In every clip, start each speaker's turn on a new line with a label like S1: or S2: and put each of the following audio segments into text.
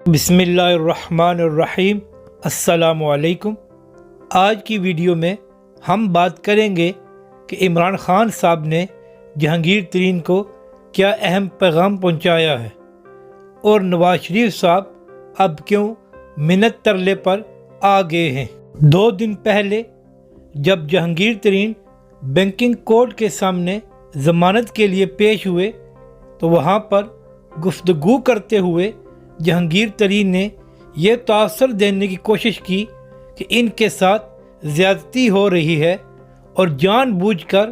S1: بسم اللہ الرحمن الرحیم۔ السلام علیکم۔ آج کی ویڈیو میں ہم بات کریں گے کہ عمران خان صاحب نے جہانگیر ترین کو کیا اہم پیغام پہنچایا ہے اور نواز شریف صاحب اب کیوں منت ترلے پر آ گئے ہیں۔ 2 دن پہلے جب جہانگیر ترین بینکنگ کورٹ کے سامنے ضمانت کے لیے پیش ہوئے تو وہاں پر گفتگو کرتے ہوئے جہانگیر ترین نے یہ تاثر دینے کی کوشش کی کہ ان کے ساتھ زیادتی ہو رہی ہے اور جان بوجھ کر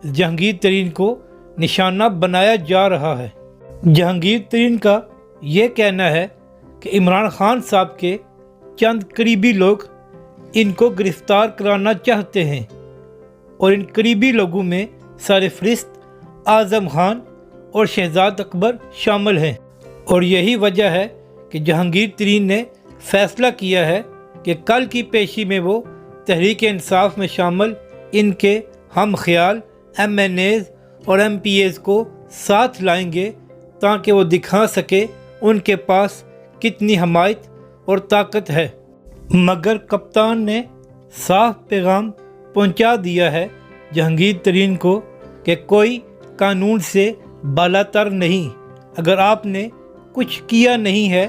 S1: جہانگیر ترین کو نشانہ بنایا جا رہا ہے۔ جہانگیر ترین کا یہ کہنا ہے کہ عمران خان صاحب کے چند قریبی لوگ ان کو گرفتار کرانا چاہتے ہیں اور ان قریبی لوگوں میں سرفہرست اعظم خان اور شہزاد اکبر شامل ہیں، اور یہی وجہ ہے کہ جہانگیر ترین نے فیصلہ کیا ہے کہ کل کی پیشی میں وہ تحریک انصاف میں شامل ان کے ہم خیال MNAs اور MPAs کو ساتھ لائیں گے تاکہ وہ دکھا سکے ان کے پاس کتنی حمایت اور طاقت ہے۔ مگر کپتان نے صاف پیغام پہنچا دیا ہے جہانگیر ترین کو کہ کوئی قانون سے بالاتر نہیں، اگر آپ نے کچھ کیا نہیں ہے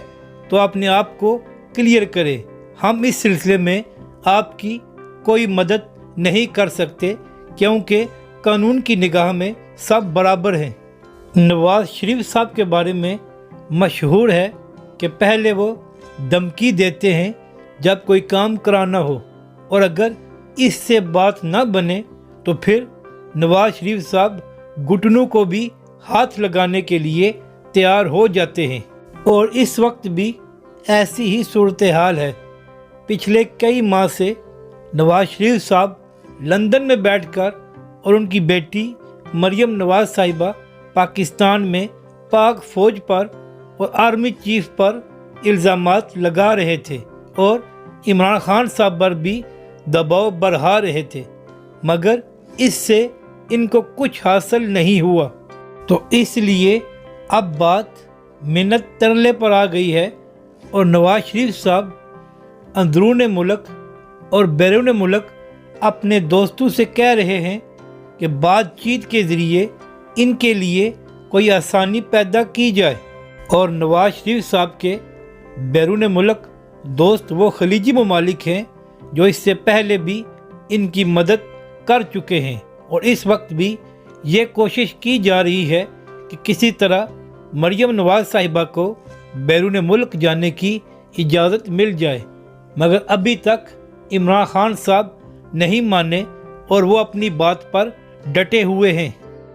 S1: تو اپنے آپ کو کلیئر کرے، ہم اس سلسلے میں آپ کی کوئی مدد نہیں کر سکتے کیونکہ قانون کی نگاہ میں سب برابر ہیں۔ نواز شریف صاحب کے بارے میں مشہور ہے کہ پہلے وہ دھمکی دیتے ہیں جب کوئی کام کرانا ہو، اور اگر اس سے بات نہ بنے تو پھر نواز شریف صاحب گھٹنوں کو بھی ہاتھ لگانے کے لیے تیار ہو جاتے ہیں، اور اس وقت بھی ایسی ہی صورتحال ہے۔ پچھلے کئی ماہ سے نواز شریف صاحب لندن میں بیٹھ کر اور ان کی بیٹی مریم نواز صاحبہ پاکستان میں پاک فوج پر اور آرمی چیف پر الزامات لگا رہے تھے اور عمران خان صاحب پر بھی دباؤ بڑھا رہے تھے، مگر اس سے ان کو کچھ حاصل نہیں ہوا، تو اس لیے اب بات منت ترلے پر آ گئی ہے اور نواز شریف صاحب اندرون ملک اور بیرون ملک اپنے دوستوں سے کہہ رہے ہیں کہ بات چیت کے ذریعے ان کے لیے کوئی آسانی پیدا کی جائے، اور نواز شریف صاحب کے بیرون ملک دوست وہ خلیجی ممالک ہیں جو اس سے پہلے بھی ان کی مدد کر چکے ہیں، اور اس وقت بھی یہ کوشش کی جا رہی ہے کہ کسی طرح مریم نواز صاحبہ کو بیرون ملک جانے کی اجازت مل جائے، مگر ابھی تک عمران خان صاحب نہیں مانے اور وہ اپنی بات پر ڈٹے ہوئے ہیں۔